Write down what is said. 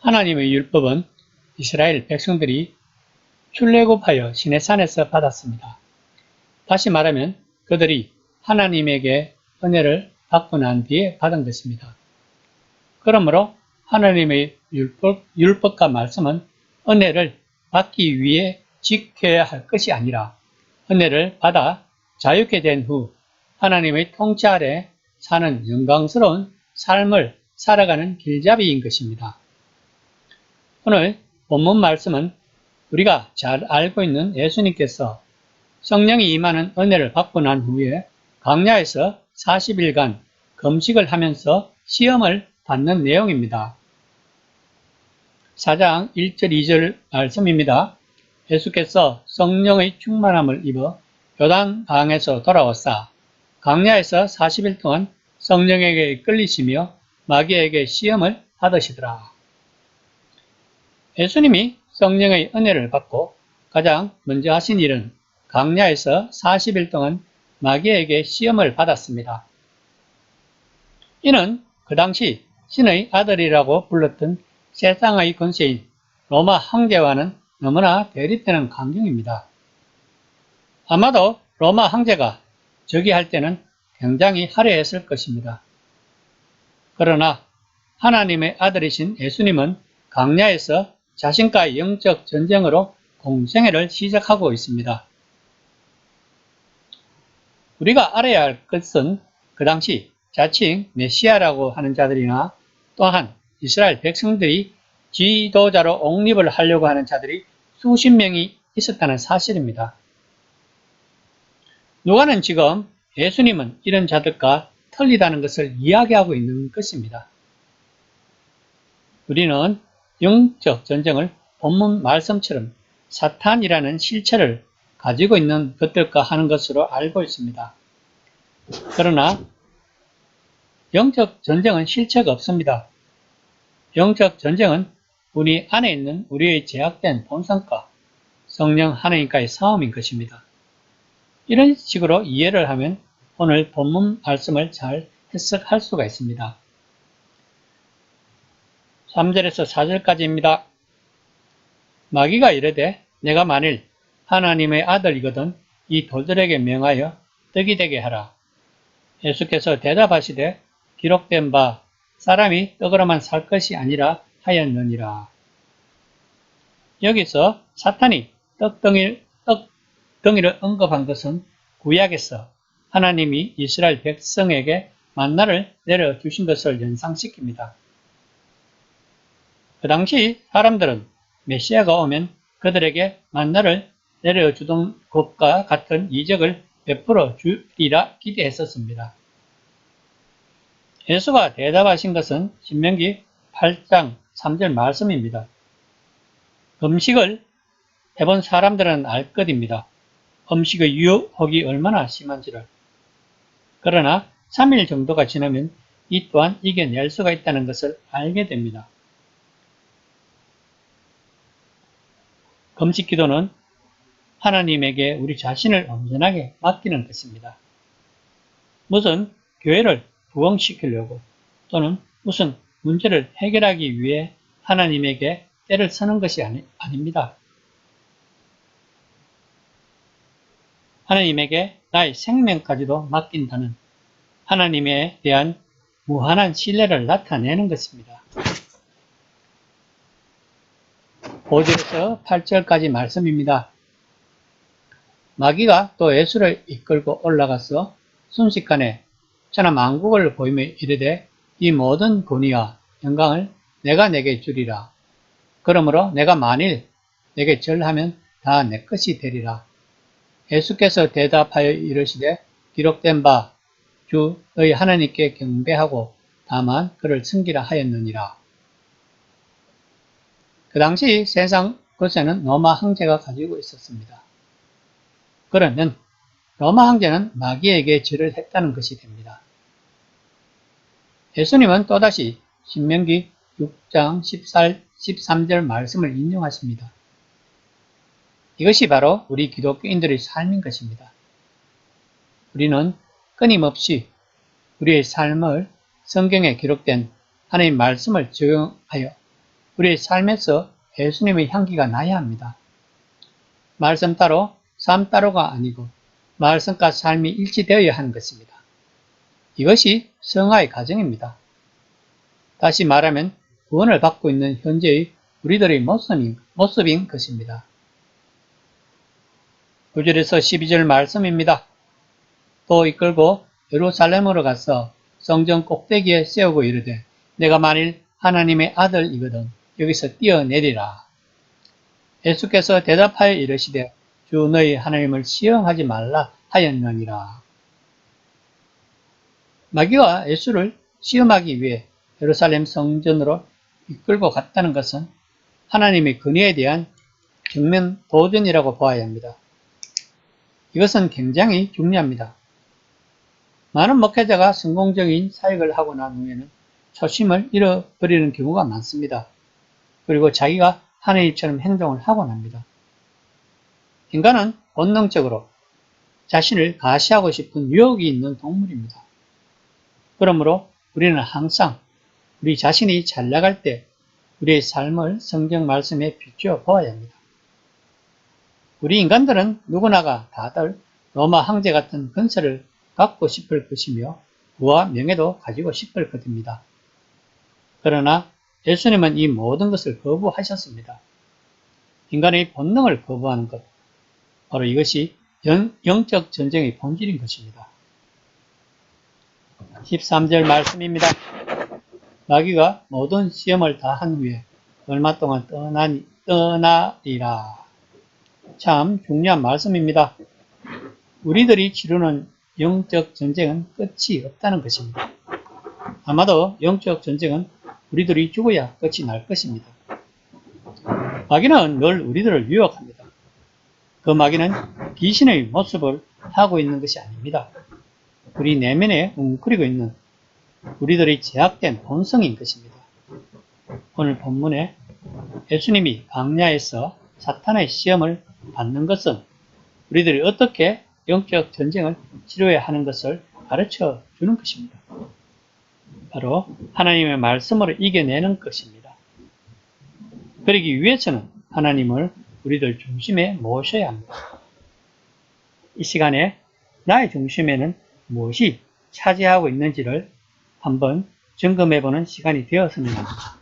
하나님의 율법은 이스라엘 백성들이 출애굽하여 시내산에서 받았습니다. 다시 말하면 그들이 하나님에게 은혜를 받고 난 뒤에 받은 것입니다. 그러므로 하나님의 율법과 말씀은 은혜를 받기 위해 지켜야 할 것이 아니라 은혜를 받아 자유케 된 후 하나님의 통치 아래 사는 영광스러운 삶을 살아가는 길잡이인 것입니다. 오늘 본문 말씀은 우리가 잘 알고 있는 예수님께서 성령이 임하는 은혜를 받고 난 후에 광야에서 40일간 금식을 하면서 시험을 받는 내용입니다. 4장 1절 2절 말씀입니다. 예수께서 성령의 충만함을 입어 요단강에서 돌아왔사 광야에서 40일 동안 성령에게 끌리시며 마귀에게 시험을 받으시더라. 예수님이 성령의 은혜를 받고 가장 먼저 하신 일은 광야에서 40일 동안 마귀에게 시험을 받았습니다. 이는 그 당시 신의 아들이라고 불렀던 세상의 권세인 로마 황제와는 너무나 대립되는 광경입니다. 아마도 로마 황제가 즉위할 때는 굉장히 화려했을 것입니다. 그러나 하나님의 아들이신 예수님은 광야에서 자신과의 영적 전쟁으로 공생애를 시작하고 있습니다. 우리가 알아야 할 것은 그 당시 자칭 메시아라고 하는 자들이나 또한 이스라엘 백성들이 지도자로 옹립을 하려고 하는 자들이 수십 명이 있었다는 사실입니다. 누가는 지금 예수님은 이런 자들과 틀리다는 것을 이야기하고 있는 것입니다. 우리는 영적 전쟁을 본문 말씀처럼 사탄이라는 실체를 가지고 있는 것들과 하는 것으로 알고 있습니다. 그러나 영적 전쟁은 실체가 없습니다. 영적 전쟁은 우리 안에 있는 우리의 제약된 본성과 성령 하나님과의 싸움인 것입니다. 이런 식으로 이해를 하면 오늘 본문 말씀을 잘 해석할 수가 있습니다. 3절에서 4절까지입니다. 마귀가 이르되 내가 만일 하나님의 아들이거든 이 돌들에게 명하여 떡이 되게 하라. 예수께서 대답하시되 기록된 바 사람이 떡으로만 살 것이 아니라 하였느니라. 여기서 사탄이 떡덩이를 언급한 것은 구약에서 하나님이 이스라엘 백성에게 만나를 내려주신 것을 연상시킵니다. 그 당시 사람들은 메시아가 오면 그들에게 만나를 내려주던 것과 같은 이적을 베풀어 주리라 기대했었습니다. 예수가 대답하신 것은 신명기 8장 3절 말씀입니다. 음식을 해본 사람들은 알 것입니다. 음식의 유혹이 얼마나 심한지를. 그러나 3일 정도가 지나면 이 또한 이겨낼 수가 있다는 것을 알게 됩니다. 금식 기도는 하나님에게 우리 자신을 온전하게 맡기는 것입니다. 무슨 교회를 부흥시키려고 또는 무슨 문제를 해결하기 위해 하나님에게 때를 서는 것이 아닙니다. 하나님에게 나의 생명까지도 맡긴다는 하나님에 대한 무한한 신뢰를 나타내는 것입니다. 5절에서 8절까지 말씀입니다. 마귀가 또 예수를 이끌고 올라가서 순식간에 천하 만국을 보이며 이르되 이 모든 권위와 영광을 내가 내게 주리라. 그러므로 내가 만일 내게 절하면 다 내 것이 되리라. 예수께서 대답하여 이르시되 기록된 바 주의 하나님께 경배하고 다만 그를 섬기라 하였느니라. 그 당시 세상 권세는 로마 황제가 가지고 있었습니다. 그러면 로마 황제는 마귀에게 절을 했다는 것이 됩니다. 예수님은 또다시 신명기 6장 13절 말씀을 인용하십니다. 이것이 바로 우리 기독교인들의 삶인 것입니다. 우리는 끊임없이 우리의 삶을 성경에 기록된 하나님의 말씀을 적용하여 우리의 삶에서 예수님의 향기가 나야 합니다. 말씀 따로, 삶 따로가 아니고 말씀과 삶이 일치되어야 하는 것입니다. 이것이 성화의 과정입니다. 다시 말하면 구원을 받고 있는 현재의 우리들의 모습인 것입니다. 9절에서 12절 말씀입니다. 또 이끌고 예루살렘으로 가서 성전 꼭대기에 세우고 이르되 내가 만일 하나님의 아들이거든 여기서 뛰어내리라. 예수께서 대답하여 이르시되 주 너희 하나님을 시험하지 말라 하였느니라. 마귀가 예수를 시험하기 위해 예루살렘 성전으로 이끌고 갔다는 것은 하나님의 권위에 대한 정면 도전이라고 보아야 합니다. 이것은 굉장히 중요합니다. 많은 목회자가 성공적인 사역을 하고 난 후에는 초심을 잃어버리는 경우가 많습니다. 그리고 자기가 하나님처럼 행동을 하곤 합니다. 인간은 본능적으로 자신을 가시하고 싶은 유혹이 있는 동물입니다. 그러므로 우리는 항상 우리 자신이 잘 나갈 때 우리의 삶을 성경 말씀에 비추어 보아야 합니다. 우리 인간들은 누구나가 다들 로마 황제 같은 건설을 갖고 싶을 것이며 부와 명예도 가지고 싶을 것입니다. 그러나 예수님은 이 모든 것을 거부하셨습니다. 인간의 본능을 거부하는 것, 바로 이것이 영적 전쟁의 본질인 것입니다. 13절 말씀입니다. 마귀가 모든 시험을 다 한 후에 얼마 동안 떠나리라. 참 중요한 말씀입니다. 우리들이 치르는 영적 전쟁은 끝이 없다는 것입니다. 아마도 영적 전쟁은 우리들이 죽어야 끝이 날 것입니다. 마귀는 늘 우리들을 유혹합니다. 그 마귀는 귀신의 모습을 하고 있는 것이 아닙니다. 우리 내면에 웅크리고 있는 우리들의 제약된 본성인 것입니다. 오늘 본문에 예수님이 광야에서 사탄의 시험을 받는 것은 우리들이 어떻게 영적 전쟁을 치료해야 하는 것을 가르쳐 주는 것입니다. 바로 하나님의 말씀으로 이겨내는 것입니다. 그러기 위해서는 하나님을 우리들 중심에 모셔야 합니다. 이 시간에 나의 중심에는 무엇이 차지하고 있는지를 한번 점검해보는 시간이 되었으면 합니다.